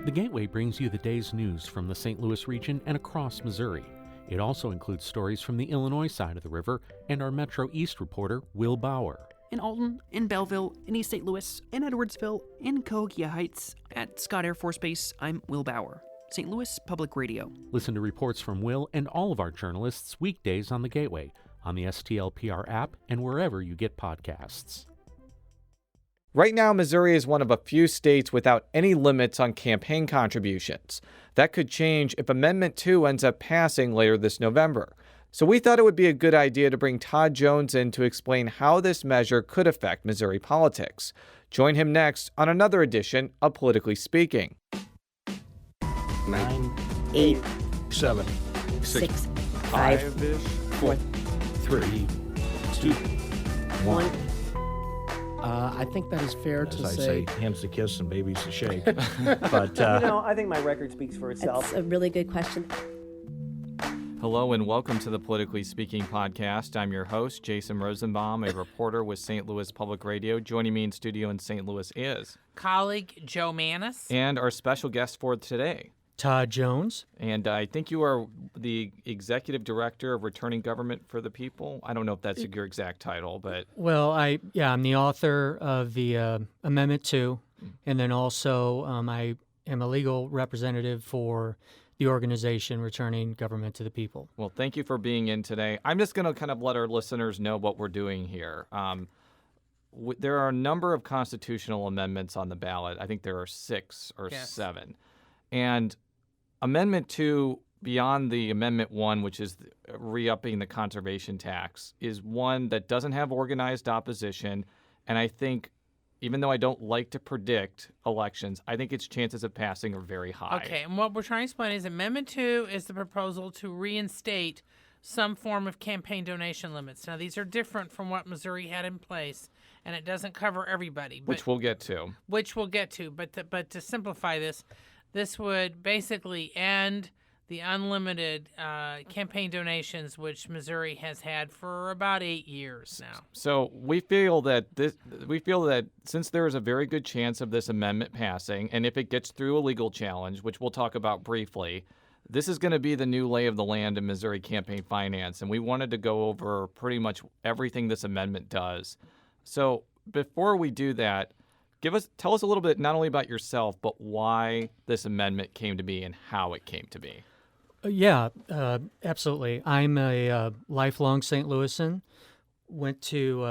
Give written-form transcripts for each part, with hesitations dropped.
The Gateway brings you the day's news from the St. Louis region and across Missouri. It also includes stories from the Illinois side of the river and our Metro East reporter, Will Bauer. In Alton, in Belleville, in East St. Louis, in Edwardsville, in Cahokia Heights, at Scott Air Force Base, I'm Will Bauer. St. Louis Public Radio. Listen to reports from Will and all of our journalists weekdays on the Gateway, on the STLPR app, and wherever you get podcasts. Right now, Missouri is one of a few states without any limits on campaign contributions. That could change if Amendment 2 ends up passing later this November. So we thought it would be a good idea to bring Todd Jones in to explain how this measure could affect Missouri politics. Join him next on another edition of Politically Speaking. 9, 8, 7, 6, 5, 4, 3, 2, 1. I think that is fair to As I say. say, hands to kiss and babies to shake. But I think my record speaks for itself. That's a really good question. Hello and welcome to the Politically Speaking podcast. I'm your host, Jason Rosenbaum, a reporter with St. Louis Public Radio. Joining me in studio in St. Louis is colleague Joe Manis. And our special guest for today, Todd Jones. And I think you are the executive director of Returning Government for the People. I don't know if that's your exact title, but... Well, I'm the author of the Amendment 2, and then also I am a legal representative for the organization Returning Government to the People. Well, thank you for being in today. I'm just going to kind of let our listeners know what we're doing here. There are a number of constitutional amendments on the ballot. I think there are 6 or 7. And Amendment 2, beyond the Amendment 1, which is re-upping the conservation tax, is one that doesn't have organized opposition. And I think, even though I don't like to predict elections, I think its chances of passing are very high. Okay, and what we're trying to explain is Amendment 2 is the proposal to reinstate some form of campaign donation limits. Now, these are different from what Missouri had in place, and it doesn't cover everybody. Which we'll get to. But to simplify this would basically end the unlimited campaign donations, which Missouri has had for about 8 years now. So we feel that since there is a very good chance of this amendment passing, and if it gets through a legal challenge, which we'll talk about briefly, this is going to be the new lay of the land in Missouri campaign finance, and we wanted to go over pretty much everything this amendment does. So before we do that, tell us a little bit not only about yourself, but why this amendment came to be and how it came to be. Absolutely. I'm a lifelong St. Louisan. Went to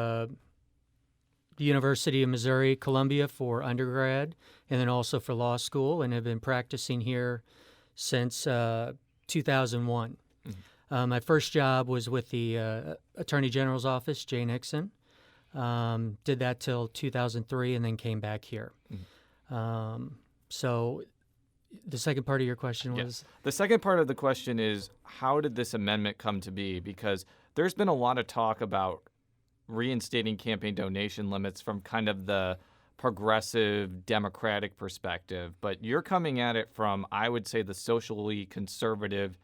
the University of Missouri, Columbia for undergrad, and then also for law school, and have been practicing here since 2001. Mm-hmm. My first job was with the Attorney General's office, Jay Nixon. Did that till 2003 and then came back here. Mm-hmm. So the second part of your question was? The second part of the question is, how did this amendment come to be? Because there's been a lot of talk about reinstating campaign donation limits from kind of the progressive democratic perspective, but you're coming at it from, I would say, the socially conservative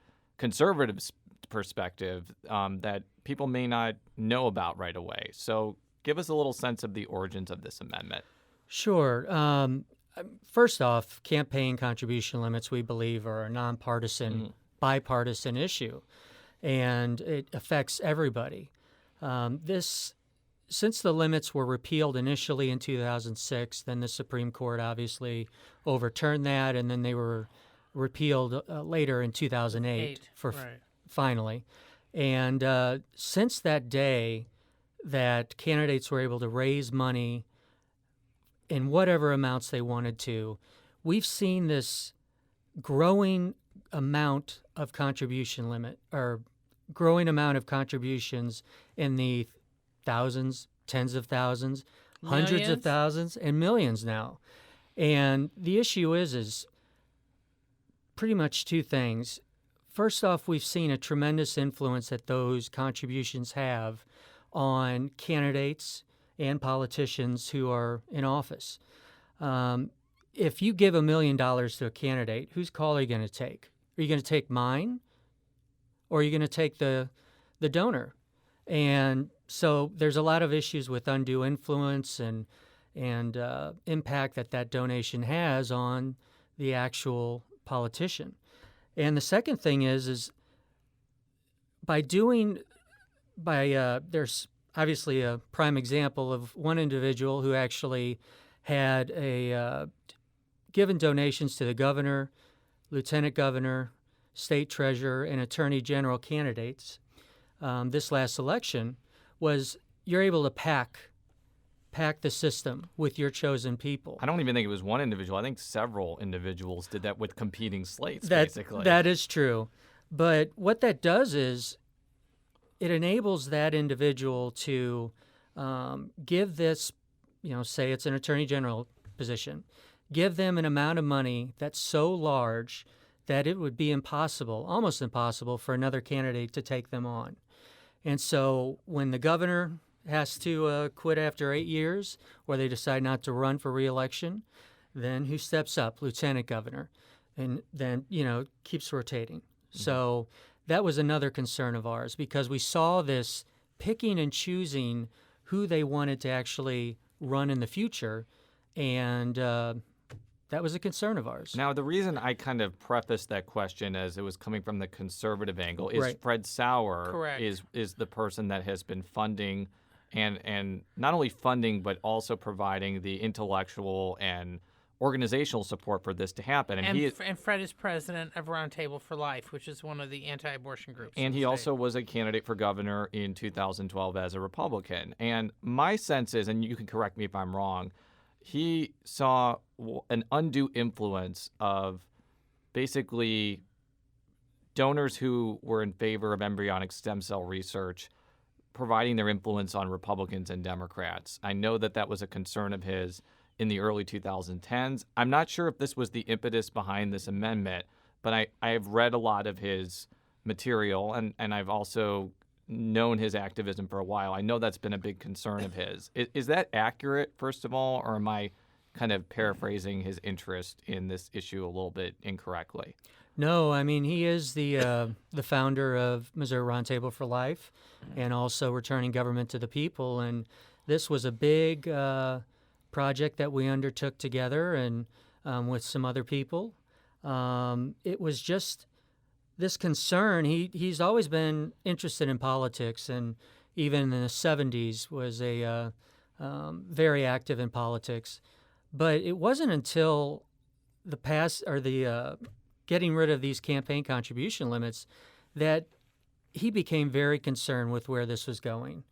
perspective that people may not know about right away. So give us a little sense of the origins of this amendment. Sure. First off, campaign contribution limits, we believe, are a nonpartisan, bipartisan issue, and it affects everybody. Since the limits were repealed initially in 2006, then the Supreme Court obviously overturned that, and then they were repealed later in 2008 finally. And since that day, that candidates were able to raise money in whatever amounts they wanted to, we've seen this growing amount of contribution limit, or growing amount of contributions in the thousands, tens of thousands, hundreds of thousands, and millions now. And the issue is pretty much 2 things. First off, we've seen a tremendous influence that those contributions have on candidates and politicians who are in office. If you give $1 million to a candidate, whose call are you going to take? Are you going to take mine, or are you going to take the donor? And so there's a lot of issues with undue influence and impact that donation has on the actual politician. And the second thing is there's obviously a prime example of one individual who actually had given donations to the governor, lieutenant governor, state treasurer, and attorney general candidates. This last election was you're able to pack the system with your chosen people. I don't even think it was one individual. I think several individuals did that with competing slates, basically. That is true. But what that does is it enables that individual to give this, say it's an attorney general position, give them an amount of money that's so large that it would be impossible, almost impossible, for another candidate to take them on. And so when the governor has to quit after 8 years, or they decide not to run for re-election, then who steps up? Lieutenant governor. And then, keeps rotating. Mm-hmm. So that was another concern of ours, because we saw this picking and choosing who they wanted to actually run in the future, and that was a concern of ours. Now, the reason I kind of prefaced that question as it was coming from the conservative angle is Right. Fred Sauer Correct. is the person that has been funding and not only funding but also providing the intellectual and organizational support for this to happen. And Fred is president of Roundtable for Life, which is one of the anti-abortion groups. And he also was a candidate for governor in 2012 as a Republican. And my sense is, and you can correct me if I'm wrong, he saw an undue influence of basically donors who were in favor of embryonic stem cell research providing their influence on Republicans and Democrats. I know that was a concern of his in the early 2010s. I'm not sure if this was the impetus behind this amendment, but I have read a lot of his material, and I've also known his activism for a while. I know that's been a big concern of his. Is that accurate, first of all, or am I kind of paraphrasing his interest in this issue a little bit incorrectly? No, I mean, he is the founder of Missouri Roundtable for Life and also Returning Government to the People. And this was a big project that we undertook together and with some other people. It was just this concern. He's always been interested in politics, and even in the 70s was very active in politics. But it wasn't until the getting rid of these campaign contribution limits that he became very concerned with where this was going.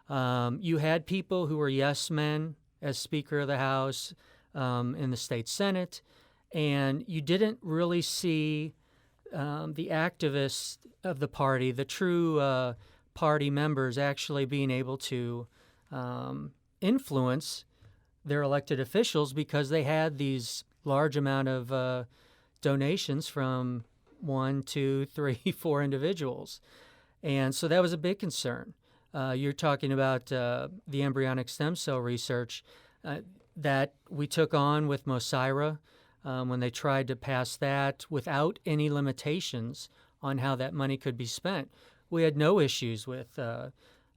You had people who were yes men as Speaker of the House in the state Senate, and you didn't really see the activists of the party, the true party members, actually being able to influence their elected officials because they had these large amount of donations from 1, 2, 3, 4 individuals. And so that was a big concern. You're talking about the embryonic stem cell research that we took on with Mosira when they tried to pass that without any limitations on how that money could be spent. We had no issues with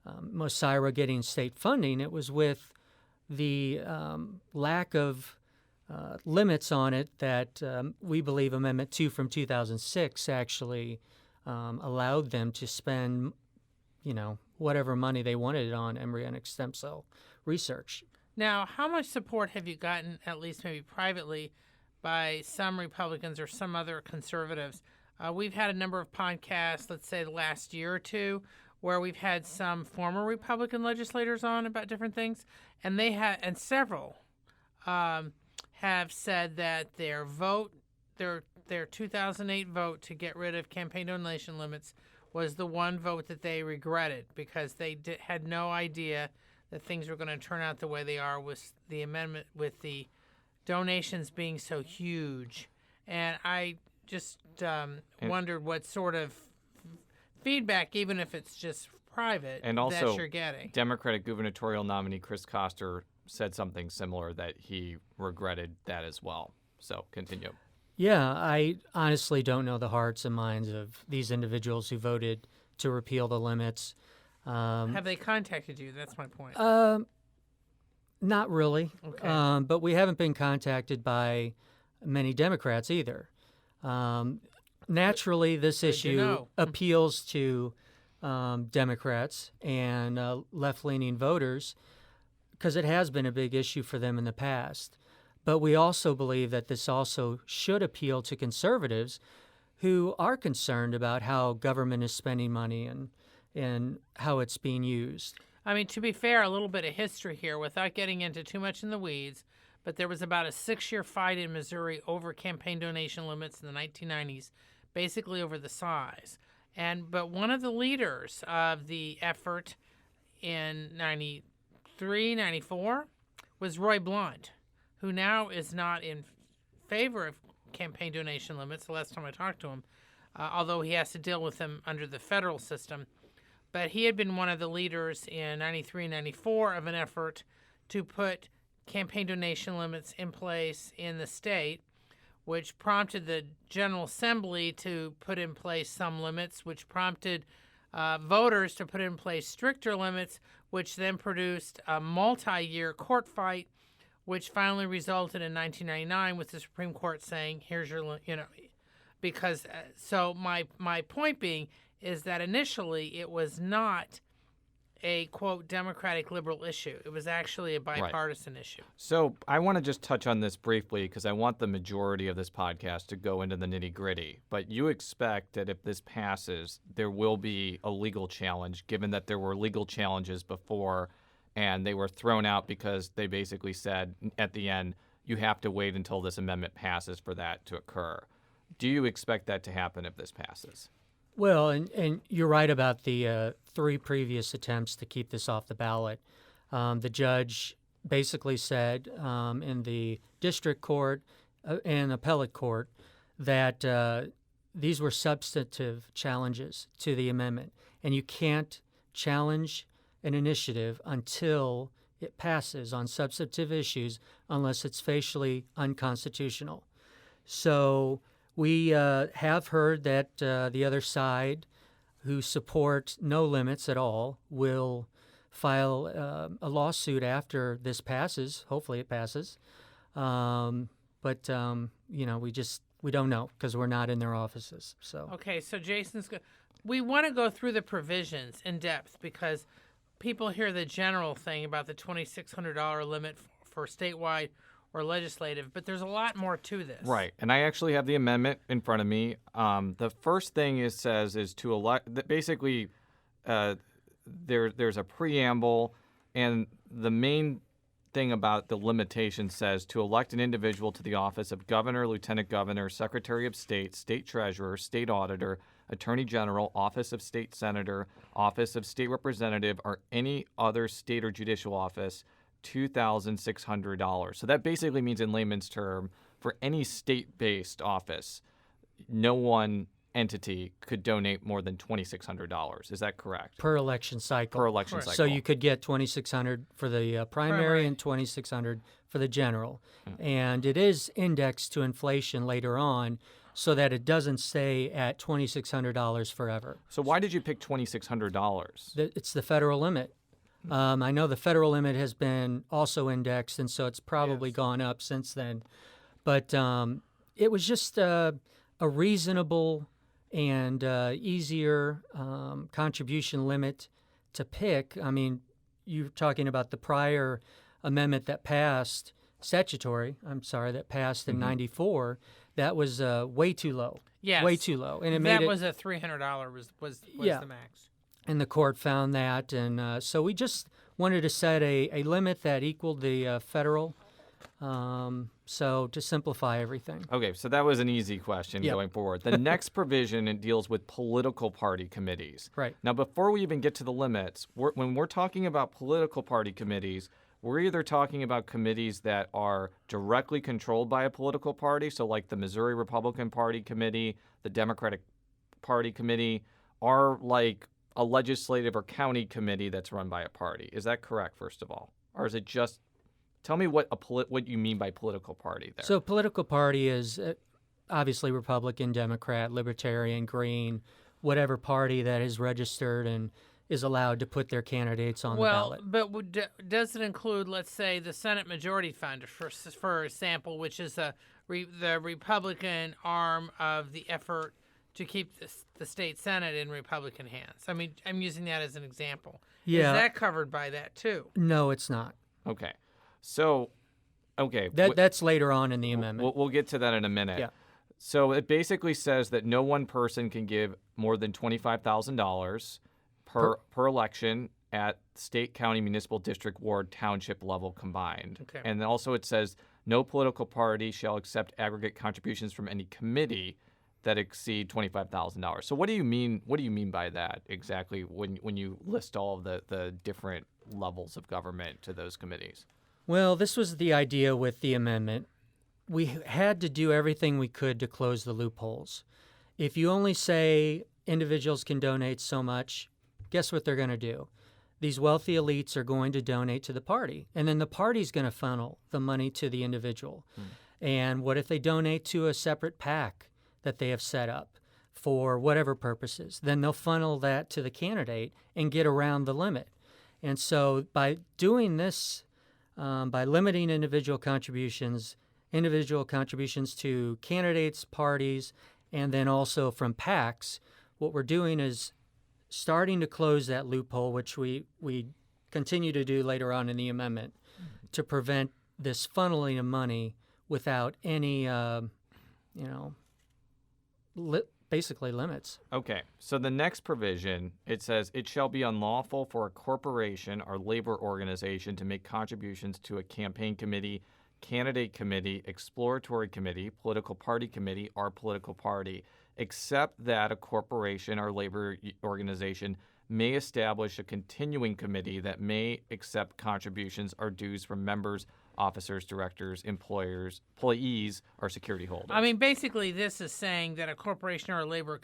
Mosira getting state funding. It was with the lack of limits on it that we believe Amendment 2 from 2006 actually allowed them to spend, whatever money they wanted on embryonic stem cell research. Now, how much support have you gotten, at least maybe privately, by some Republicans or some other conservatives? We've had a number of podcasts, let's say the last year or two, where we've had some former Republican legislators on about different things, and several have said that their 2008 vote to get rid of campaign donation limits was the one vote that they regretted because they had no idea that things were going to turn out the way they are with the amendment, with the donations being so huge. And I just wondered what sort of feedback, even if it's just private, and also, that you're getting. Democratic gubernatorial nominee Chris Koster said something similar, that he regretted that as well. So continue. Yeah, I honestly don't know the hearts and minds of these individuals who voted to repeal the limits. Have they contacted you? That's my point. Not really. Okay. But we haven't been contacted by many Democrats either. Naturally, this issue appeals to Democrats and left-leaning voters because it has been a big issue for them in the past. But we also believe that this also should appeal to conservatives who are concerned about how government is spending money and how it's being used. I mean, to be fair, a little bit of history here without getting into too much in the weeds, but there was about a 6-year fight in Missouri over campaign donation limits in the 1990s, basically over the size. But one of the leaders of the effort in 93, 94 was Roy Blunt, who now is not in favor of campaign donation limits, the last time I talked to him, although he has to deal with them under the federal system. But he had been one of the leaders in 93 and 94 of an effort to put campaign donation limits in place in the state, which prompted the General Assembly to put in place some limits, which prompted voters to put in place stricter limits, which then produced a multi-year court fight, which finally resulted in 1999 with the Supreme Court saying, here's your, because, so my point being is that initially it was not a, quote, Democratic liberal issue. It was actually a bipartisan issue. So I want to just touch on this briefly because I want the majority of this podcast to go into the nitty-gritty. But you expect that if this passes, there will be a legal challenge, given that there were legal challenges before and they were thrown out because they basically said at the end, you have to wait until this amendment passes for that to occur. Do you expect that to happen if this passes? Well, and you're right about the 3 previous attempts to keep this off the ballot. The judge basically said in the district court and appellate court that these were substantive challenges to the amendment, and you can't challenge an initiative until it passes on substantive issues unless it's facially unconstitutional. So we have heard that the other side, who support no limits at all, will file a lawsuit after this passes. Hopefully it passes. But we don't know because we're not in their offices. So Okay, so we want to go through the provisions in depth because people hear the general thing about the $2,600 limit for statewide or legislative, but there's a lot more to this. Right, and I actually have the amendment in front of me. The first thing it says is to elect. Basically, there's a preamble, and the main thing about the limitation says to elect an individual to the office of governor, lieutenant governor, secretary of state, state treasurer, state auditor, attorney general, office of state senator, office of state representative, or any other state or judicial office, $2,600. So that basically means, in layman's term, for any state-based office, no one entity could donate more than $2,600. Is that correct? per election cycle. Per election cycle. So you could get $2,600 for the primary and $2,600 for the general. And it is indexed to inflation later on so that it doesn't stay at $2,600 forever. So why did you pick $2,600? It's the federal limit. I know the federal limit has been also indexed, and so it's probably gone up since then. But it was just a reasonable and easier contribution limit to pick. I mean, you're talking about the prior amendment that passed, that passed in 94. That was way too low. Yes. Way too low. And that was a $300 was the max. And the court found that, and so we just wanted to set a limit that equaled the federal, so to simplify everything. Okay, so that was an easy question going forward. The next provision, it deals with political party committees. Right. Now, before we even get to the limits, when we're talking about political party committees, we're either talking about committees that are directly controlled by a political party, so like the Missouri Republican Party Committee, the Democratic Party Committee, or like a legislative or county committee that's run by a party. Is that correct, first of all? Or is it just, tell me what you mean by political party there. So political party is obviously Republican, Democrat, Libertarian, Green, whatever party that is registered and is allowed to put their candidates on the Well, ballot. but does it include, let's say, the Senate Majority Fund, for example, which is the Republican arm of the effort to keep the state Senate in Republican hands? I mean, I'm using that as an example. Yeah. Is that covered by that too? No, it's not. Okay. So, okay. That's later on in the amendment. We'll get to that in a minute. Yeah. So it basically says that no one person can give more than $25,000 per election at state, county, municipal, district, ward, township level combined. Okay. And then also it says no political party shall accept aggregate contributions from any committee that exceed $25,000. So what do you mean? What do you mean by that exactly when you list all of the different levels of government to those committees? Well, this was the idea with the amendment. We had to do everything we could to close the loopholes. If you only say individuals can donate so much, guess what they're going to do? These wealthy elites are going to donate to the party, and then the party's going to funnel the money to the individual. And what if they donate to a separate PAC that they have set up for whatever purposes? Then they'll funnel that to the candidate and get around the limit. And so by doing this, by limiting individual contributions to candidates, parties, and then also from PACs, what we're doing is starting to close that loophole, which we continue to do later on in the amendment, to prevent this funneling of money without any, basically limits. Okay, so the next provision, it says, it shall be unlawful for a corporation or labor organization to make contributions to a campaign committee, candidate committee, exploratory committee, political party committee, or political party, except that a corporation or labor organization may establish a continuing committee that may accept contributions or dues from members, officers, directors, employees, or security holders. I mean, basically, this is saying that a corporation or a labor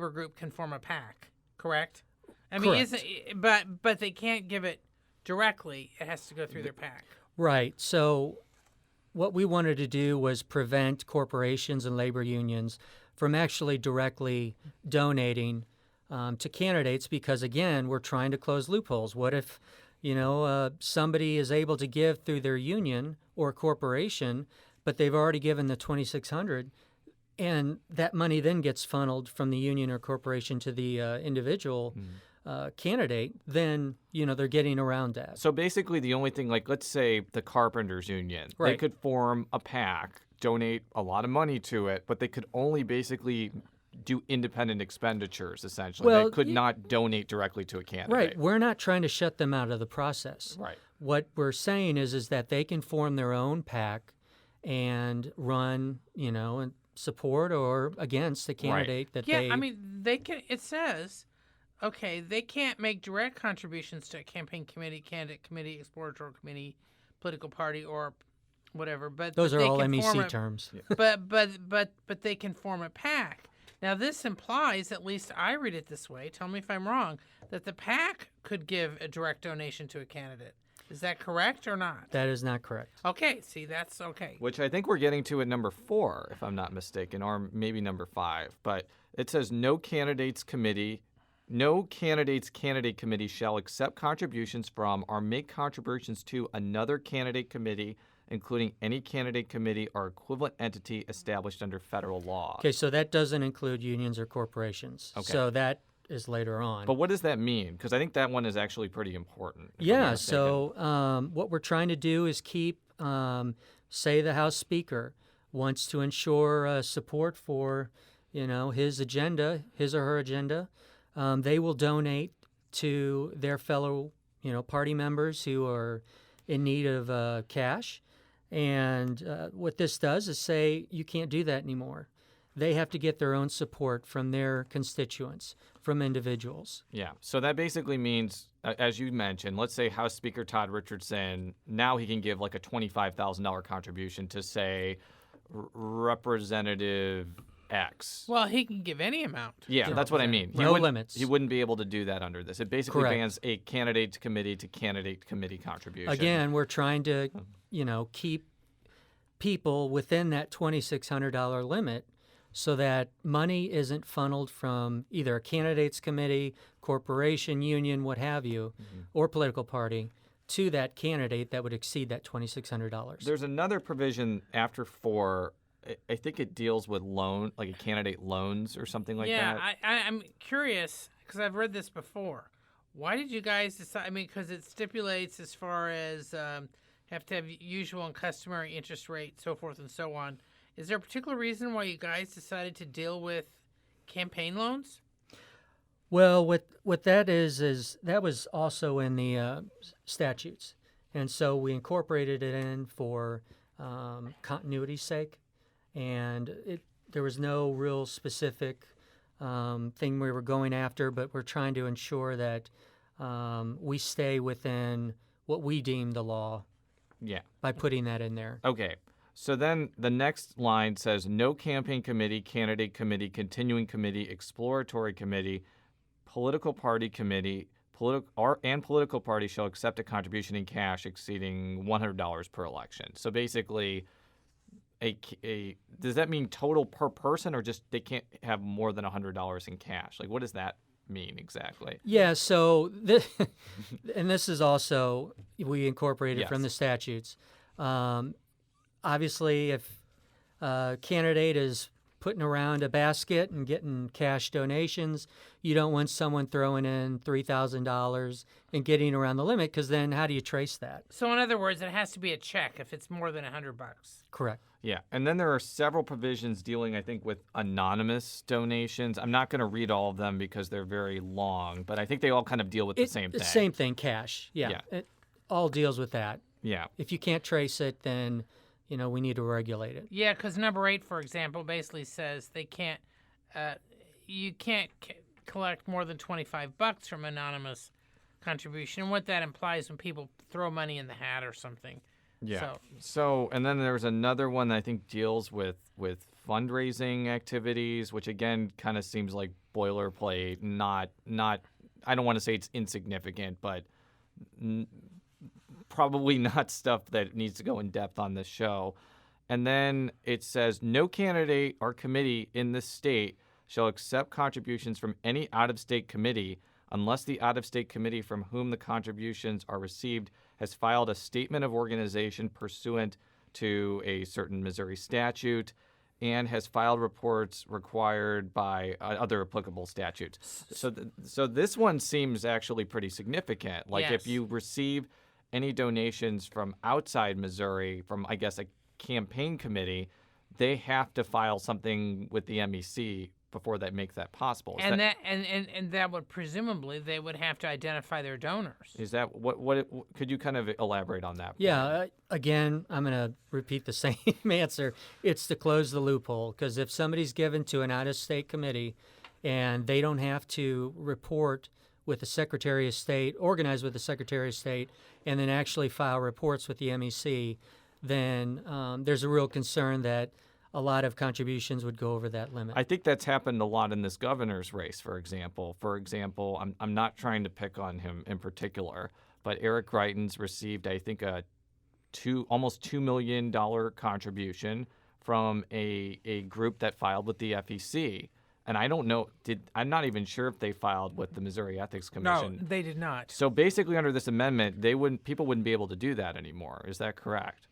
group can form a PAC, correct? I mean, Correct. but they can't give it directly. It has to go through their PAC. Right. So what we wanted to do was prevent corporations and labor unions from actually directly donating to candidates because, again, we're trying to close loopholes. What if, somebody is able to give through their union or corporation, but they've already given the $2,600, and that money then gets funneled from the union or corporation to the individual candidate, then, they're getting around that. So basically the only thing, like let's say the Carpenters Union, they Right. could form a PAC, donate a lot of money to it, but they could only basically do independent expenditures, essentially. Well, they could not donate directly to a candidate. Right. We're not trying to shut them out of the process. Right. What we're saying is that they can form their own PAC and run, and support or against the candidate that Yeah, they... I mean, they can. It says, okay, they can't make direct contributions to a campaign committee, candidate committee, exploratory committee, political party, or whatever. But Those are they all can form MEC a- terms. But they can form a PAC. Now, this implies, at least I read it this way, tell me if I'm wrong, that the PAC could give a direct donation to a candidate. Is that correct or not? That is not correct. Okay, see, that's okay. Which I think we're getting to at number 4, if I'm not mistaken, or maybe number 5. But it says no candidates candidate committee shall accept contributions from or make contributions to another candidate committee, including any candidate committee or equivalent entity established under federal law. Okay, so that doesn't include unions or corporations. Okay. So that is later on. But what does that mean? Because I think that one is actually pretty important. if I'm not Yeah, mistaken. so what we're trying to do is keep, say the House Speaker wants to ensure support for, his agenda, his or her agenda. They will donate to their fellow, party members who are in need of cash. And what this does is say you can't do that anymore. They have to get their own support from their constituents, from individuals. Yeah. So that basically means, as you mentioned, let's say House Speaker Todd Richardson, now he can give like a $25,000 contribution to, say, Representative X. Well, he can give any amount. Yeah, that's what I mean. No limits. He wouldn't be able to do that under this. It basically Correct. bans a candidate committee contribution. Again, we're trying to, keep people within that $2,600 limit so that money isn't funneled from either a candidates committee, corporation, union, what have you, or political party to that candidate that would exceed that $2,600. There's another provision after 4. I think it deals with like a candidate loans or something like that. Yeah, I'm curious because I've read this before. Why did you guys decide? I mean, because it stipulates as far as have to have usual and customary interest rate, so forth and so on. Is there a particular reason why you guys decided to deal with campaign loans? Well, what that is that was also in the statutes, and so we incorporated it in for continuity's sake, and there was no real specific thing we were going after, but we're trying to ensure that we stay within what we deem the law. Yeah. By putting that in there. Okay. So then the next line says no campaign committee, candidate committee, continuing committee, exploratory committee, political party committee, and political party shall accept a contribution in cash exceeding $100 per election. So basically, does that mean total per person, or just they can't have more than $100 in cash? Like, what does that mean exactly? Yeah. So and this is also we incorporated from the statutes. Obviously, if a candidate is putting around a basket and getting cash donations, you don't want someone throwing in $3,000 and getting around the limit, because then how do you trace that? So in other words, it has to be a check if it's more than $100. Correct. Yeah, and then there are several provisions dealing, I think, with anonymous donations. I'm not going to read all of them because they're very long, but I think they all kind of deal with the same thing. The same thing, cash. Yeah. It all deals with that. Yeah. If you can't trace it, then we need to regulate it. Yeah, because number 8, for example, basically says they can't, you can't collect more than $25 from anonymous contribution. And what that implies when people throw money in the hat or something. Yeah. So and then there's another one that I think deals with fundraising activities, which again kind of seems like boilerplate. Not. I don't want to say it's insignificant, but probably not stuff that needs to go in depth on this show. And then it says no candidate or committee in this state shall accept contributions from any out-of-state committee unless the out-of-state committee from whom the contributions are received has filed a statement of organization pursuant to a certain Missouri statute and has filed reports required by other applicable statutes. So this one seems actually pretty significant. Like if you receive any donations from outside Missouri, from, I guess, a campaign committee, they have to file something with the MEC before that makes that possible. And that would presumably they would have to identify their donors. Is that what could you kind of elaborate on that? Yeah, again, I'm going to repeat the same answer. It's to close the loophole, because if somebody's given to an out-of-state committee and they don't have to report with the Secretary of State, organize with the Secretary of State, and then actually file reports with the MEC, then there's a real concern that a lot of contributions would go over that limit. I think that's happened a lot in this governor's race, for example. I'm not trying to pick on him in particular, but Eric Greitens received, I think, almost $2 million contribution from a group that filed with the FEC. And I don't know, I'm not even sure if they filed with the Missouri Ethics Commission. No, they did not. So basically under this amendment, people wouldn't be able to do that anymore. Is that correct?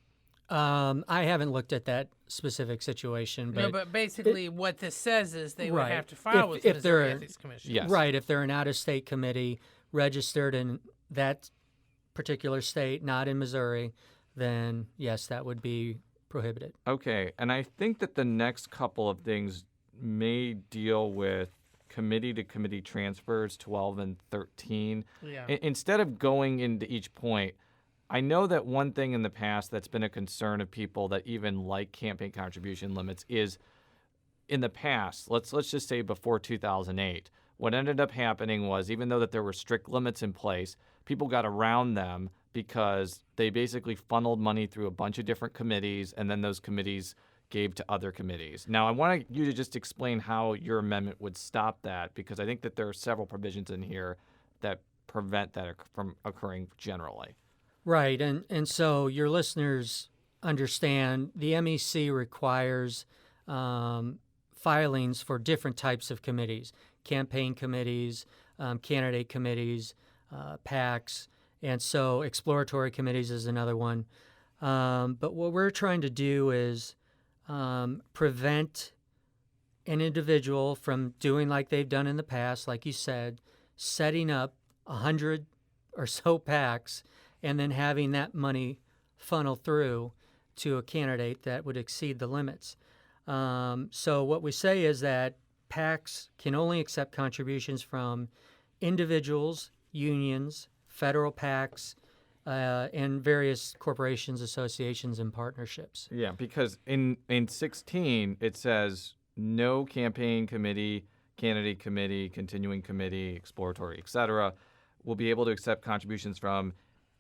I haven't looked at that specific situation. But basically what this says is they would have to file with the Missouri Ethics Commission. Yes. Right, if they're an out-of-state committee registered in that particular state, not in Missouri, then yes, that would be prohibited. Okay, and I think that the next couple of things may deal with committee-to-committee transfers 12 and 13. Yeah. Instead of going into each point, I know that one thing in the past that's been a concern of people that even like campaign contribution limits is, in the past, let's just say before 2008, what ended up happening was, even though that there were strict limits in place, people got around them because they basically funneled money through a bunch of different committees, and then those committees gave to other committees. Now, I want you to just explain how your amendment would stop that, because I think that there are several provisions in here that prevent that from occurring generally. Right, and so your listeners understand the MEC requires filings for different types of committees, campaign committees, candidate committees, PACs, and so exploratory committees is another one. But what we're trying to do is prevent an individual from doing like they've done in the past, like you said, setting up 100 or so PACs and then having that money funnel through to a candidate that would exceed the limits. So what we say is that PACs can only accept contributions from individuals, unions, federal PACs, and various corporations, associations, and partnerships. Yeah, because in 16 it says no campaign committee, candidate committee, continuing committee, exploratory, etc., will be able to accept contributions from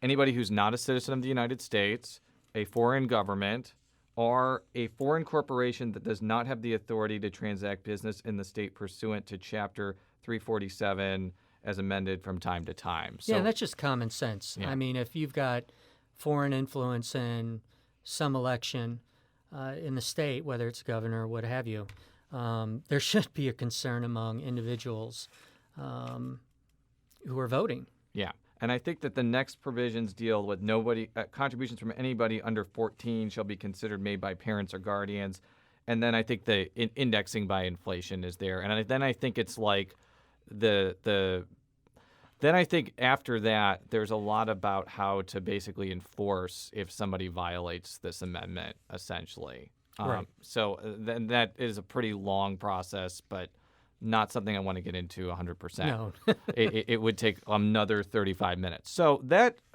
anybody who's not a citizen of the United States, a foreign government, or a foreign corporation that does not have the authority to transact business in the state pursuant to Chapter 347 as amended from time to time. So, yeah, that's just common sense. Yeah. I mean, if you've got foreign influence in some election in the state, whether it's governor or what have you, there should be a concern among individuals who are voting. yeah. And I think that the next provisions deal with contributions from anybody under 14 shall be considered made by parents or guardians. And then I think the indexing by inflation is there. And then I think it's like then I think after that, there's a lot about how to basically enforce if somebody violates this amendment, essentially. Right. So then that is a pretty long process, but not something I want to get into 100%. No. it would take another 35 minutes. So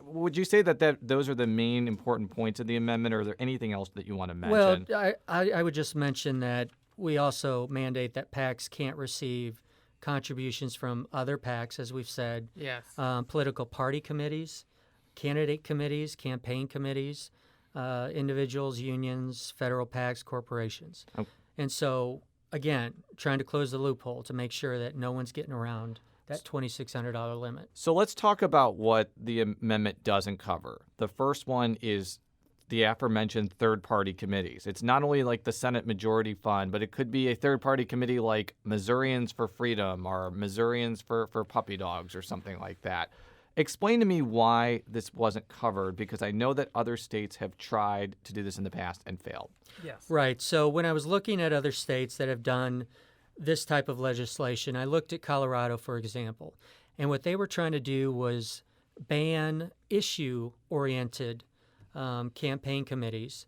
would you say that those are the main important points of the amendment, or is there anything else that you want to mention? Well, I would just mention that we also mandate that PACs can't receive contributions from other PACs, as we've said. Yes. Political party committees, candidate committees, campaign committees, individuals, unions, federal PACs, corporations. Okay. And so, again, trying to close the loophole to make sure that no one's getting around that $2,600 limit. So let's talk about what the amendment doesn't cover. The first one is the aforementioned third-party committees. It's not only like the Senate Majority Fund, but it could be a third-party committee like Missourians for Freedom or Missourians for puppy dogs or something like that. Explain to me why this wasn't covered, because I know that other states have tried to do this in the past and failed. Yes. Right. So when I was looking at other states that have done this type of legislation, I looked at Colorado, for example, and what they were trying to do was ban issue-oriented campaign committees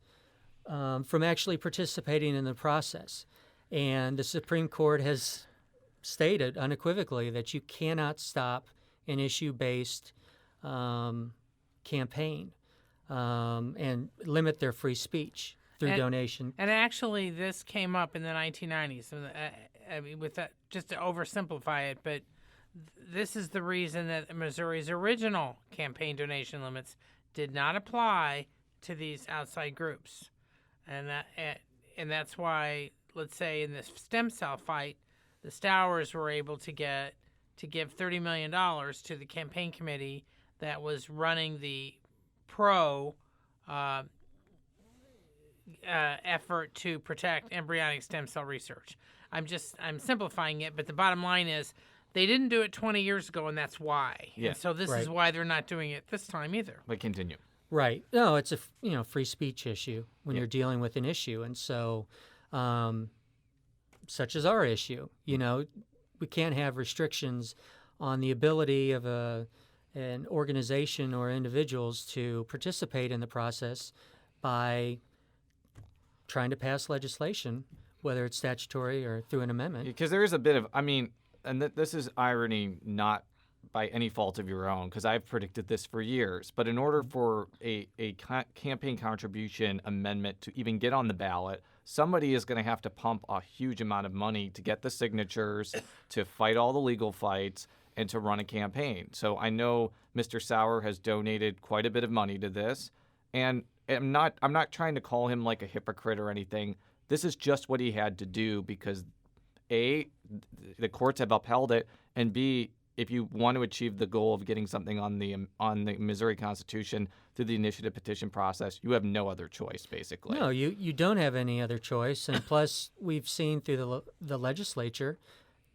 from actually participating in the process. And the Supreme Court has stated unequivocally that you cannot stop an issue-based campaign and limit their free speech through donation. And actually, this came up in the 1990s. I mean, with that, just to oversimplify it, but this is the reason that Missouri's original campaign donation limits did not apply to these outside groups, and that's why, let's say, in this stem cell fight, the Stowers were able to give $30 million to the campaign committee that was running the pro effort to protect embryonic stem cell research. I'm simplifying it, but the bottom line is they didn't do it 20 years ago, and that's why. Yeah. And so this Right. is why they're not doing it this time either. But continue. Right. No, it's a free speech issue when you're dealing with an issue, and so such as our issue, we can't have restrictions on the ability of an organization or individuals to participate in the process by trying to pass legislation, whether it's statutory or through an amendment. Because there is a bit of, and this is irony, not by any fault of your own, because I've predicted this for years. But in order for a campaign contribution amendment to even get on the ballot, somebody is going to have to pump a huge amount of money to get the signatures, to fight all the legal fights, and to run a campaign. So I know Mr. Sauer has donated quite a bit of money to this, and I'm not trying to call him like a hypocrite or anything. This is just what he had to do because A, the courts have upheld it, and B, if you want to achieve the goal of getting something on the Missouri Constitution through the initiative petition process, you have no other choice, basically. No, you don't have any other choice. And plus, we've seen through the legislature,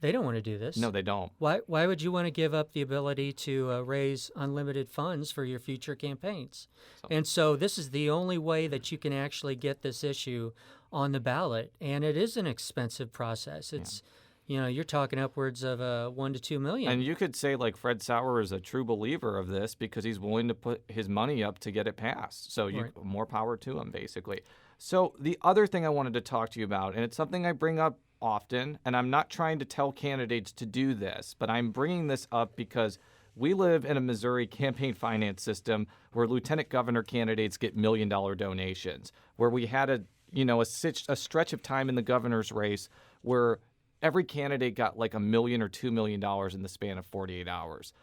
they don't want to do this. No, they don't. Why would you want to give up the ability to raise unlimited funds for your future campaigns? And so this is the only way that you can actually get this issue on the ballot. And it is an expensive process. It's you're talking upwards of $1 to $2 million. And you could say, like, Fred Sauer is a true believer of this because he's willing to put his money up to get it passed. So more power to him, basically. So the other thing I wanted to talk to you about, and it's something I bring up often, and I'm not trying to tell candidates to do this, but I'm bringing this up because we live in a Missouri campaign finance system where lieutenant governor candidates get $1 million donations, where we had a stretch of time in the governor's race where every candidate got like $1 million or $2 million in the span of 48 hours.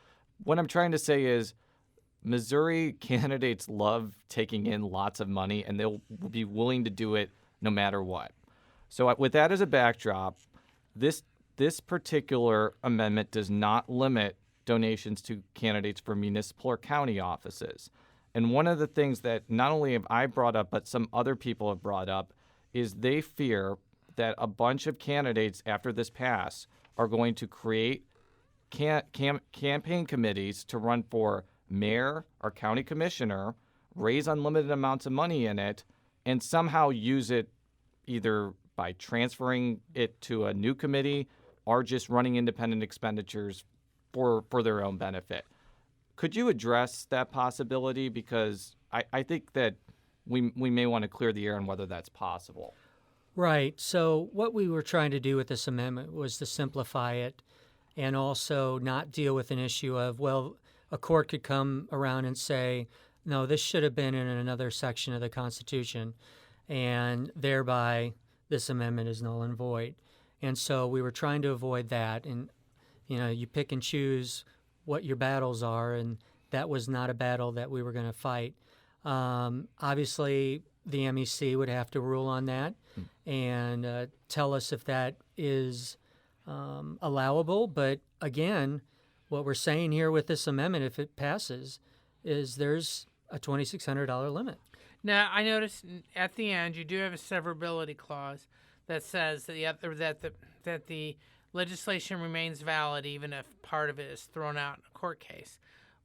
What I'm trying to say is Missouri candidates love taking in lots of money, and they'll be willing to do it no matter what. So with that as a backdrop, this particular amendment does not limit donations to candidates for municipal or county offices. And one of the things that not only have I brought up, but some other people have brought up, is they fear that a bunch of candidates after this pass are going to create campaign committees to run for mayor or county commissioner, raise unlimited amounts of money in it, and somehow use it either by transferring it to a new committee or just running independent expenditures for their own benefit. Could you address that possibility? Because I think that we may want to clear the air on whether that's possible. Right. So what we were trying to do with this amendment was to simplify it and also not deal with an issue of, well, a court could come around and say, no, this should have been in another section of the Constitution, and thereby this amendment is null and void. And so we were trying to avoid that. And, you pick and choose what your battles are, and that was not a battle that we were going to fight. Obviously, the MEC would have to rule on that and tell us if that is allowable. But again, what we're saying here with this amendment, if it passes, is there's a $2,600 limit. Now, I noticed at the end you do have a severability clause that says that the legislation remains valid even if part of it is thrown out in a court case.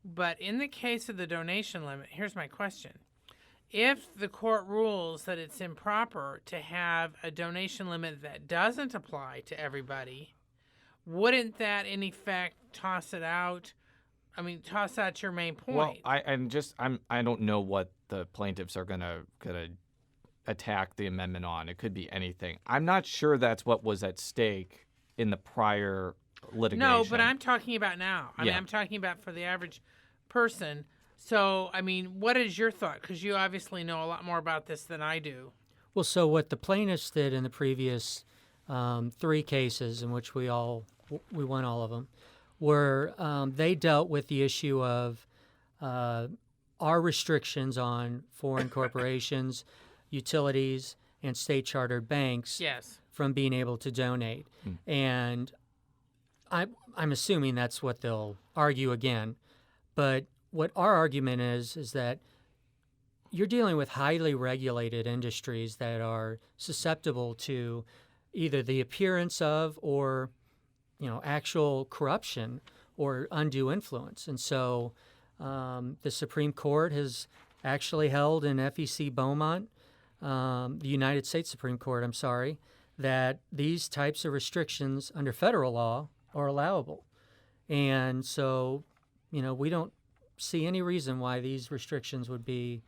But in the case of the donation limit, here's my question. If the court rules that it's improper to have a donation limit that doesn't apply to everybody, wouldn't that in effect toss it out? I mean, toss out your main point. Well, I don't know what the plaintiffs are gonna attack the amendment on. It could be anything. I'm not sure that's what was at stake in the prior litigation. No, but I'm talking about now. I mean, I'm talking about for the average person. So, I mean, what is your thought? Because you obviously know a lot more about this than I do. Well, so what the plaintiffs did in the previous 3 cases in which we won all of them, were they dealt with the issue of our restrictions on foreign corporations, utilities, and state-chartered banks from being able to donate. And I'm assuming that's what they'll argue again. But what our argument is that you're dealing with highly regulated industries that are susceptible to either the appearance of or actual corruption or undue influence. And so the Supreme Court has actually held in FEC Beaumont, the United States Supreme Court, that these types of restrictions under federal law are allowable. And so, we don't see any reason why these restrictions would be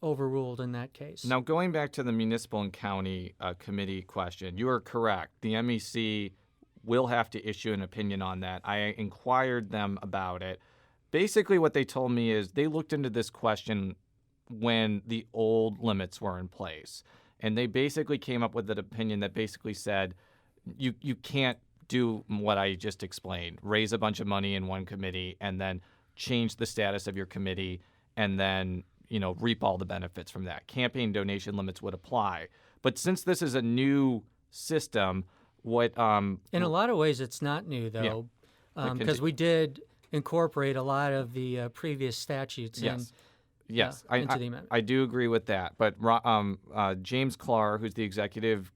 overruled in that case. Now, going back to the municipal and county committee question, you are correct. The MEC will have to issue an opinion on that. I inquired them about it. Basically, what they told me is they looked into this question when the old limits were in place. And they basically came up with an opinion that basically said you can't do what I just explained, raise a bunch of money in one committee and then change the status of your committee and then, reap all the benefits from that. Campaign donation limits would apply. But since this is a new system, what in a lot of ways it's not new, though. because we did incorporate a lot of the previous statutes Yes. in, Yes, into the amendment. I do agree with that. But James Clark, who's the executive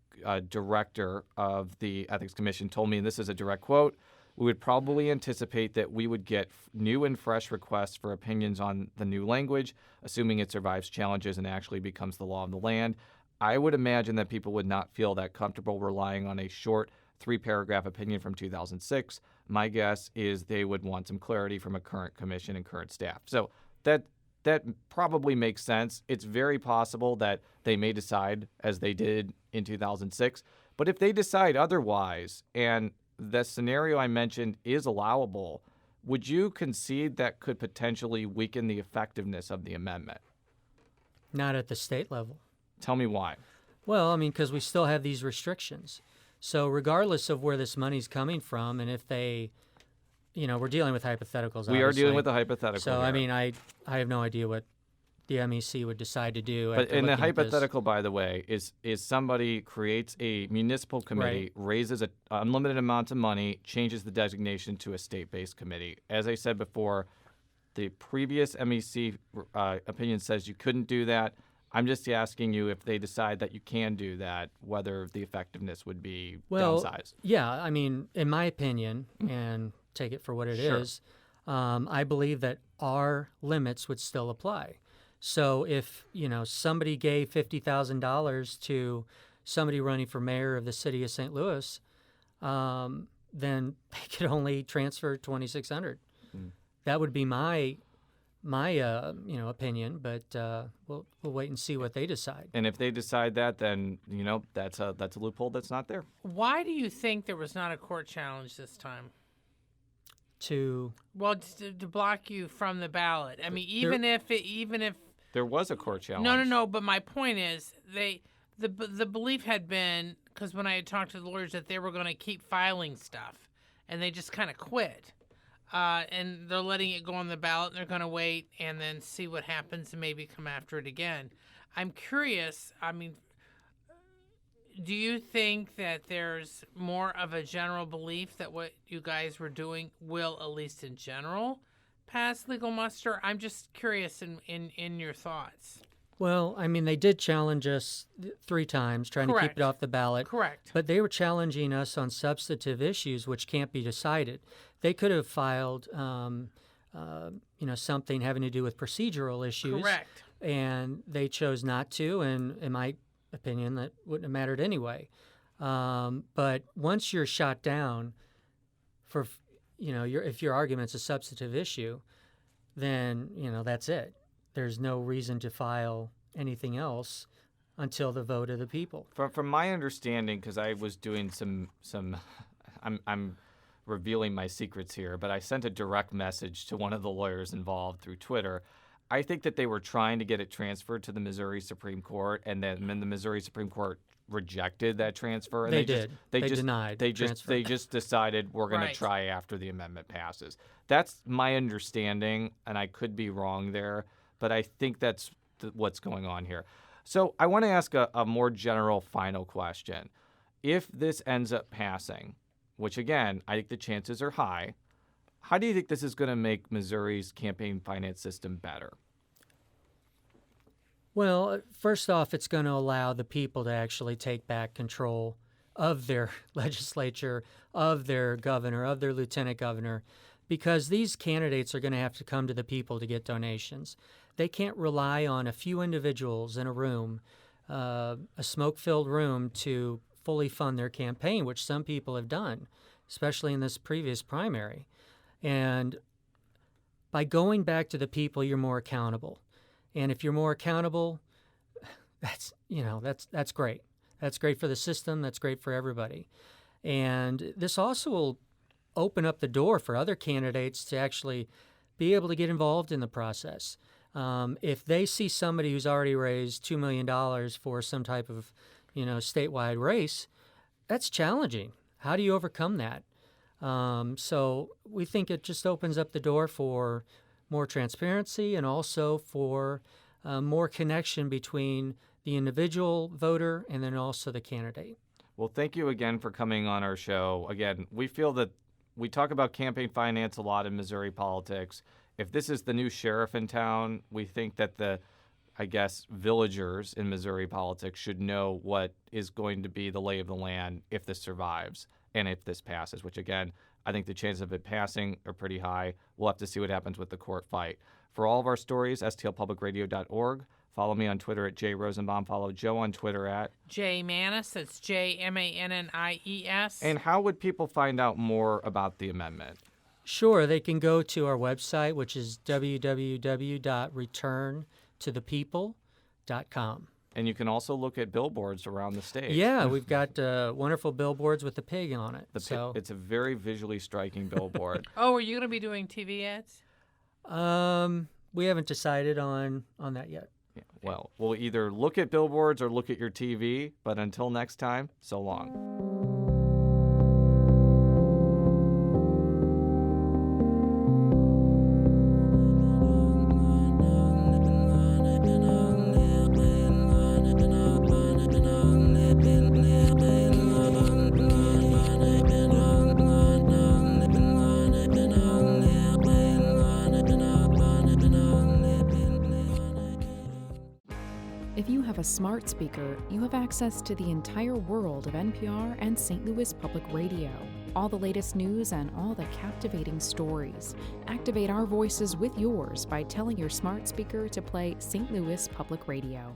director of the Ethics Commission, told me, and this is a direct quote, we would probably anticipate that we would get new and fresh requests for opinions on the new language, assuming it survives challenges and actually becomes the law of the land. I would imagine that people would not feel that comfortable relying on a short 3-paragraph opinion from 2006. My guess is they would want some clarity from a current commission and current staff. So that probably makes sense. It's very possible that they may decide as they did in 2006. But if they decide otherwise, and the scenario I mentioned is allowable, would you concede that could potentially weaken the effectiveness of the amendment? Not at the state level. Tell me why. Well, I mean, because we still have these restrictions. So regardless of where this money's coming from, and if they, we're dealing with hypotheticals. We are dealing obviously. with a hypothetical. So, here. I mean, I have no idea what the MEC would decide to do. But after in the looking at this. hypothetical, by the way, is somebody creates a municipal committee, raises an unlimited amount of money, changes the designation to a state-based committee. As I said before, the previous MEC opinion says you couldn't do that. I'm just asking you if they decide that you can do that, whether the effectiveness would be downsized. Yeah, I mean, in my opinion, and take it for what it is, I believe that our limits would still apply. So if, somebody gave $50,000 to somebody running for mayor of the city of St. Louis, then they could only transfer $2,600. That would be my opinion, but we'll wait and see what they decide. And if they decide that, then that's a loophole that's not there. Why do you think there was not a court challenge this time? To block you from the ballot. I mean, even if there was a court challenge. No. But my point is, the belief had been, because when I had talked to the lawyers, that they were going to keep filing stuff, and they just kind of quit. And they're letting it go on the ballot, and they're going to wait and then see what happens and maybe come after it again. I'm curious, I mean, do you think that there's more of a general belief that what you guys were doing will, at least in general, pass legal muster? I'm just curious in your thoughts. Well, I mean, they did challenge us 3 times, trying to keep it off the ballot. Correct. But they were challenging us on substantive issues which can't be decided. They could have filed, something having to do with procedural issues. Correct. And they chose not to, and in my opinion, that wouldn't have mattered anyway. But once you're shot down for, if your argument's a substantive issue, then, that's it. There's no reason to file anything else until the vote of the people. From my understanding, because I was doing some I'm revealing my secrets here, but I sent a direct message to one of the lawyers involved through Twitter. I think that they were trying to get it transferred to the Missouri Supreme Court, and then the Missouri Supreme Court rejected that transfer. And they denied. They just decided we're going to try after the amendment passes. That's my understanding, and I could be wrong there, but I think that's what's going on here. So I want to ask a more general final question. If this ends up passing, which again, I think the chances are high, how do you think this is going to make Missouri's campaign finance system better? Well, first off, it's going to allow the people to actually take back control of their legislature, of their governor, of their lieutenant governor, because these candidates are going to have to come to the people to get donations. They can't rely on a few individuals in a room, a smoke-filled room, to fully fund their campaign, which some people have done, especially in this previous primary. And by going back to the people, you're more accountable. And if you're more accountable, that's great. That's great for the system. That's great for everybody. And this also will open up the door for other candidates to actually be able to get involved in the process. If they see somebody who's already raised $2 million for some type of, statewide race, that's challenging. How do you overcome that? So we think it just opens up the door for more transparency and also for more connection between the individual voter and then also the candidate. Well, thank you again for coming on our show. Again, we feel that we talk about campaign finance a lot in Missouri politics. If this is the new sheriff in town, we think that the villagers in Missouri politics should know what is going to be the lay of the land if this survives and if this passes, which, again, I think the chances of it passing are pretty high. We'll have to see what happens with the court fight. For all of our stories, stlpublicradio.org. Follow me on Twitter at jrosenbaum. Follow Joe on Twitter at J Mannies. That's JMANNIES. And how would people find out more about the amendment? Sure, they can go to our website, which is www.returntothepeople.com. And you can also look at billboards around the state. Yeah, we've got wonderful billboards with the pig on it. It's a very visually striking billboard. Oh, are you going to be doing TV ads? We haven't decided on that yet. Yeah, well, we'll either look at billboards or look at your TV, but until next time, so long. If you have a smart speaker, you have access to the entire world of NPR and St. Louis Public Radio. All the latest news and all the captivating stories. Activate our voices with yours by telling your smart speaker to play St. Louis Public Radio.